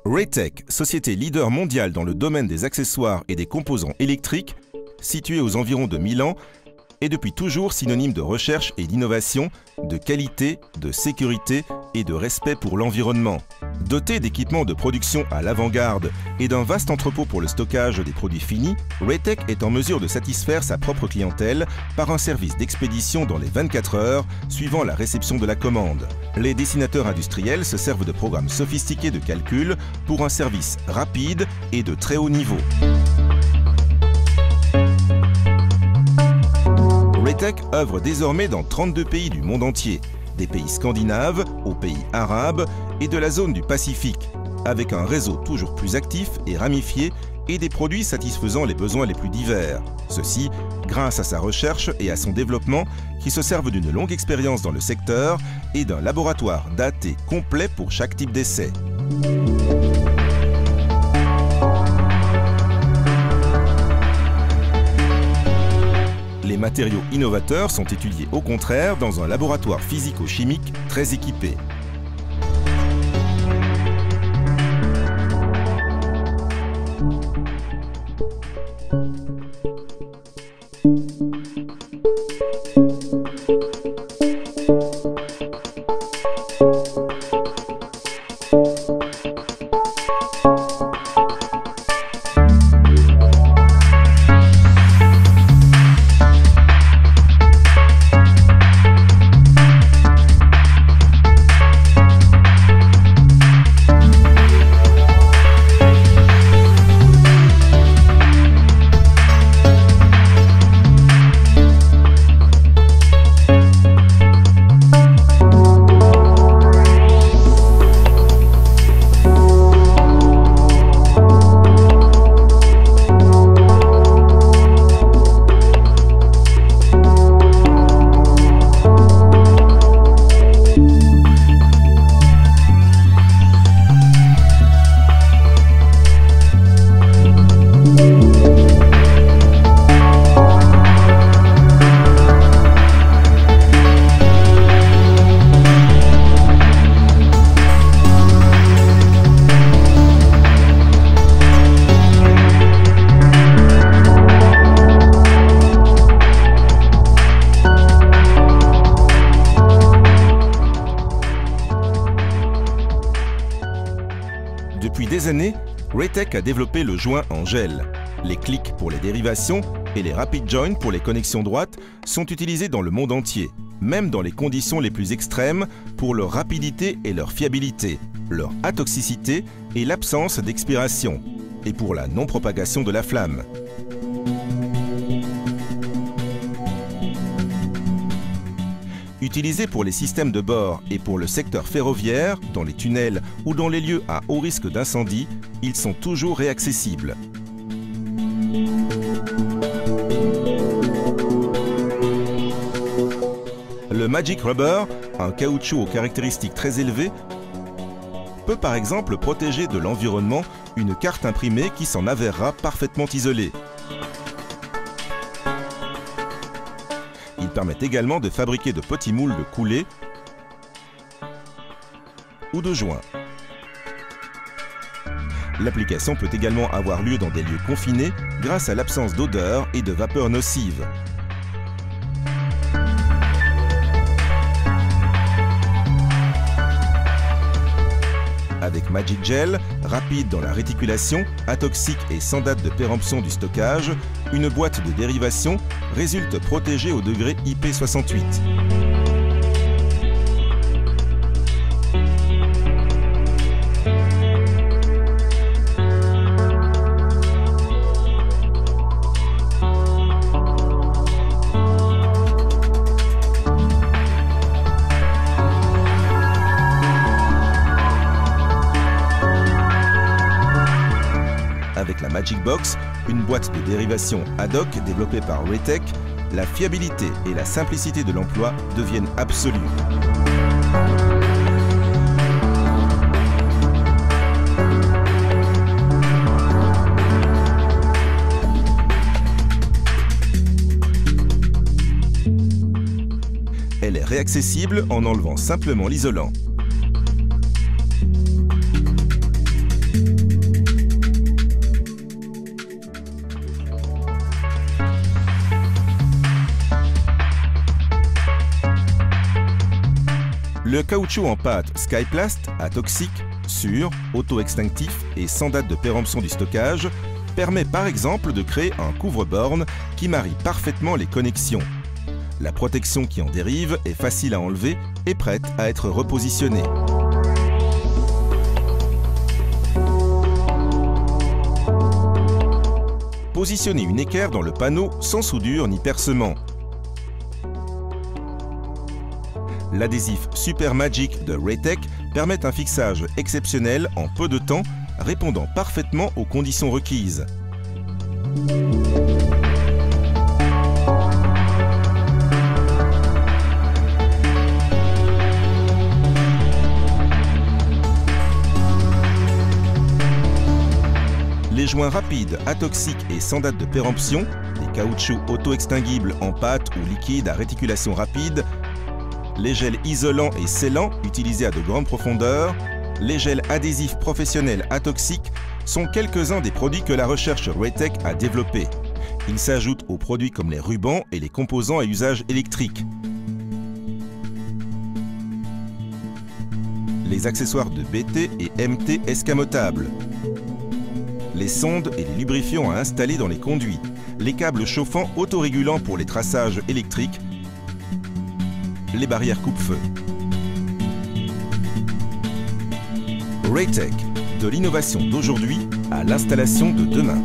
Raytech, société leader mondiale dans le domaine des accessoires et des composants électriques, située aux environs de Milan, est depuis toujours synonyme de recherche et d'innovation, de qualité, de sécurité et de respect pour l'environnement. Doté d'équipements de production à l'avant-garde et d'un vaste entrepôt pour le stockage des produits finis, Raytech est en mesure de satisfaire sa propre clientèle par un service d'expédition dans les 24 heures suivant la réception de la commande. Les dessinateurs industriels se servent de programmes sophistiqués de calcul pour un service rapide et de très haut niveau. Raytech œuvre désormais dans 32 pays du monde entier, des pays scandinaves aux pays arabes et de la zone du Pacifique, avec un réseau toujours plus actif et ramifié et des produits satisfaisant les besoins les plus divers. Ceci grâce à sa recherche et à son développement qui se servent d'une longue expérience dans le secteur et d'un laboratoire daté complet pour chaque type d'essai. Les matériaux innovateurs sont étudiés au contraire dans un laboratoire physico-chimique très équipé. Depuis des années, Raytech a développé le joint en gel. Les clics pour les dérivations et les rapid joints pour les connexions droites sont utilisés dans le monde entier, même dans les conditions les plus extrêmes pour leur rapidité et leur fiabilité, leur atoxicité et l'absence d'expiration, et pour la non-propagation de la flamme. Utilisés pour les systèmes de bord et pour le secteur ferroviaire, dans les tunnels ou dans les lieux à haut risque d'incendie, ils sont toujours réaccessibles. Le Magic Rubber, un caoutchouc aux caractéristiques très élevées, peut par exemple protéger de l'environnement une carte imprimée qui s'en avérera parfaitement isolée. Il permet également de fabriquer de petits moules de coulées ou de joints. L'application peut également avoir lieu dans des lieux confinés grâce à l'absence d'odeur et de vapeurs nocives. Avec Magic Gel, rapide dans la réticulation, atoxique et sans date de péremption du stockage, une boîte de dérivation résulte protégée au degré IP68. Avec la Magic Box, une boîte de dérivation ad hoc développée par Raytech, la fiabilité et la simplicité de l'emploi deviennent absolues. Elle est réaccessible en enlevant simplement l'isolant. Le caoutchouc en pâte Skyplast, atoxique, sûr, auto-extinctif et sans date de péremption du stockage, permet par exemple de créer un couvre-borne qui marie parfaitement les connexions. La protection qui en dérive est facile à enlever et prête à être repositionnée. Positionnez une équerre dans le panneau sans soudure ni percement. L'adhésif Super Magic de Raytech permet un fixage exceptionnel en peu de temps, répondant parfaitement aux conditions requises. Les joints rapides, atoxiques et sans date de péremption, les caoutchoucs auto-extinguibles en pâte ou liquide à réticulation rapide, les gels isolants et scellants utilisés à de grandes profondeurs, les gels adhésifs professionnels atoxiques sont quelques-uns des produits que la recherche Raytech a développés. Ils s'ajoutent aux produits comme les rubans et les composants à usage électrique. Les accessoires de BT et MT escamotables, les sondes et les lubrifiants à installer dans les conduits, les câbles chauffants autorégulants pour les traçages électriques, les barrières coupe-feu. Raytech, de l'innovation d'aujourd'hui à l'installation de demain.